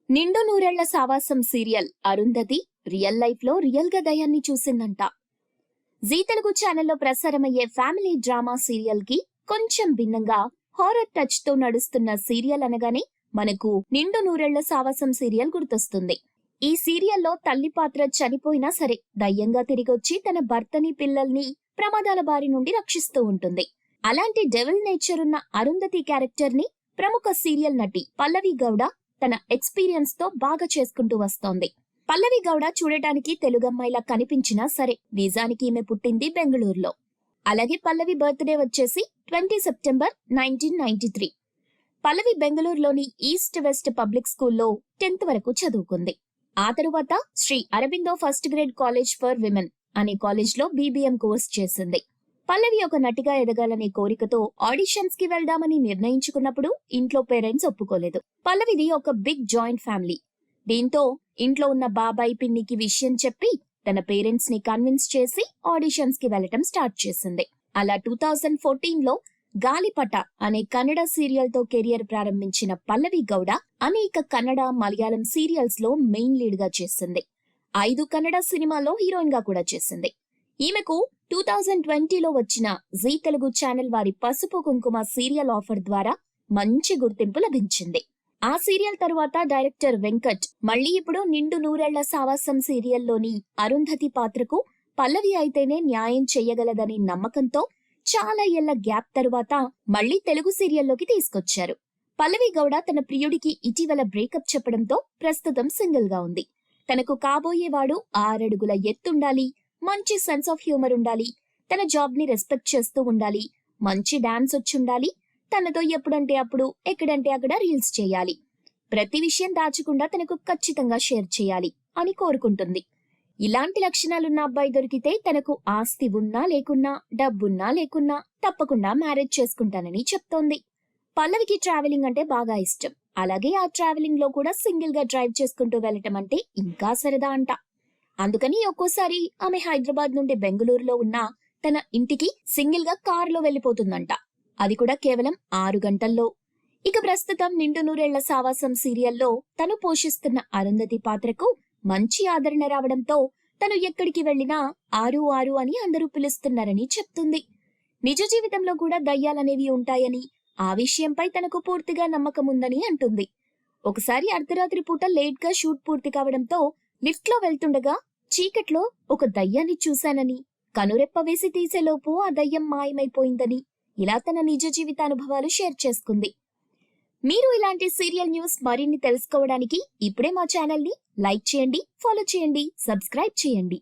నిండు నూరేళ్ల సావాసం సీరియల్ అరుంధతి రియల్ లైఫ్ లో రియల్ గా దయాన్ని చూసిందంట. జీ తెలుగు ఛానల్లో ప్రసారమయ్యే ఫ్యామిలీ డ్రామా సీరియల్ కి కొంచెం భిన్నంగా హారర్ టచ్ తో నడుస్తున్న సీరియల్ అనగానే మనకు నిండు నూరేళ్ల సావాసం సీరియల్ గుర్తొస్తుంది. ఈ సీరియల్లో తల్లి పాత్ర చనిపోయినా సరే దయ్యంగా తిరిగొచ్చి తన భర్తని పిల్లల్ని ప్రమాదాల బారి నుండి రక్షిస్తూ ఉంటుంది. అలాంటి డెవిల్ నేచర్ ఉన్న అరుంధతి క్యారెక్టర్ ని ప్రముఖ సీరియల్ నటి పల్లవి గౌడ తన ఎక్స్పీరియన్స్ తో బాగా చేసుకుంటూ వస్తోంది. పల్లవి గౌడ చూడటానికి తెలుగమ్మాయిలా కనిపించినా సరే నిజానికి ఈమె పుట్టింది బెంగళూరులో. అలాగే పల్లవి బర్త్డే వచ్చేసి 20 సెప్టెంబర్ 1993. పల్లవి బెంగళూరులోని ఈస్ట్ వెస్ట్ పబ్లిక్ స్కూల్లో 10th వరకు చదువుకుంది. ఆ తరువాత Sri Aurobindo first grade college for women అనే కాలేజ్లో BBM కోర్స్ చేసింది. పల్లవి ఒక నటిగా ఎదగాలనే కోరికతో ఆడిషన్స్ కి వెళ్దామని నిర్ణయించుకున్నప్పుడు ఇంట్లో పేరెంట్స్ ఒప్పుకోలేదు. పల్లవిది ఒక బిగ్ జాయింట్ ఫ్యామిలీ. దీంతో ఇంట్లో ఉన్న బాబాయ్ పిన్నికి విషయం చెప్పి తన పేరెంట్స్ ని కన్విన్స్ చేసి ఆడిషన్స్ కి వెళ్లటం స్టార్ట్ చేసింది. అలా 2014లో గాలిపట అనే కన్నడ సీరియల్ తో కెరియర్ ప్రారంభించిన పల్లవి గౌడ అనేక కన్నడ, మలయాళం సీరియల్స్ లో మెయిన్ లీడ్ గా చేసింది. 5 కన్నడ సినిమాలో హీరోయిన్ గా కూడా చేసింది. ఈమెకు 2020లో వచ్చిన జీ తెలుగు ఛానల్ వారి పసుపు కుంకుమ సీరియల్ ఆఫర్ ద్వారా మంచి గుర్తింపు లభించింది. ఆ సీరియల్ తరువాత డైరెక్టర్ వెంకట్ మళ్లీ ఇప్పుడు నిండు నూరేళ్ల సావాసం సీరియల్లోని అరుంధతి పాత్రకు పల్లవి అయితేనే న్యాయం చెయ్యగలదనే నమ్మకంతో చాలా ఏళ్ల గ్యాప్ తరువాత మళ్లీ తెలుగు సీరియల్లోకి తీసుకొచ్చారు. పల్లవి గౌడ తన ప్రియుడికి ఇటీవల బ్రేకప్ చెప్పడంతో ప్రస్తుతం సింగిల్ గా ఉంది. తనకు కాబోయేవాడు 6 అడుగుల ఎత్తుండాలి, మంచి సెన్స్ ఆఫ్ హ్యూమర్ ఉండాలి, తన జాబ్ ని రెస్పెక్ట్ చేస్తూ ఉండాలి, మంచి డాన్స్ వచ్చుండాలి, తనతో ఎప్పుడంటే అప్పుడు ఎక్కడంటే అక్కడ రీల్స్ చేయాలి, ప్రతి విషయం దాచకుండా తనకు ఖచ్చితంగా షేర్ చేయాలి అని కోరుకుంటుంది. ఇలాంటి లక్షణాలున్న అబ్బాయి దొరికితే తనకు ఆస్తి ఉన్నా లేకున్నా, డబ్బున్నా లేకున్నా తప్పకుండా మ్యారేజ్ చేసుకుంటానని చెప్తోంది. పల్లవికి ట్రావెలింగ్ అంటే బాగా ఇష్టం. అలాగే ఆ ట్రావెలింగ్ లో కూడా సింగిల్ గా డ్రైవ్ చేసుకుంటూ వెళ్లటం అంటే ఇంకా సరదా అంట. అందుకని ఒక్కోసారి ఆమె హైదరాబాద్ నుండి బెంగళూరులో ఉన్న తన ఇంటికి సింగిల్ గా కారులో వెళ్లిపోతుందంట. అది కూడా కేవలం 6 గంటల్లో. ఇక ప్రస్తుతం నిండు నూరేళ్ల సావాసం సీరియల్లో తను పోషిస్తున్న అరుంధతి పాత్రకు మంచి ఆదరణ రావడంతో తను ఎక్కడికి వెళ్లినా 6 అని అందరూ పిలుస్తున్నారని చెప్తుంది. నిజ జీవితంలో కూడా దయ్యాలనేవి ఉంటాయని, ఆ విషయంపై తనకు పూర్తిగా నమ్మకం ఉందని అంటుంది. ఒకసారి అర్ధరాత్రి పూట లేట్ గా షూట్ పూర్తి కావడంతో లిఫ్ట్ లో వెళ్తుండగా చీకట్లో ఒక దయ్యాన్ని చూశానని, కనురెప్ప వేసి తీసేలోపు ఆ దయ్యం మాయమైపోయిందని ఇలా తన నిజ జీవిత అనుభవాలు షేర్ చేసుకుంది. మీరు ఇలాంటి సీరియల్ న్యూస్ మరిన్ని తెలుసుకోవడానికి ఇప్పుడే మా ఛానల్ ని లైక్ చేయండి, ఫాలో చేయండి, సబ్స్క్రైబ్ చేయండి.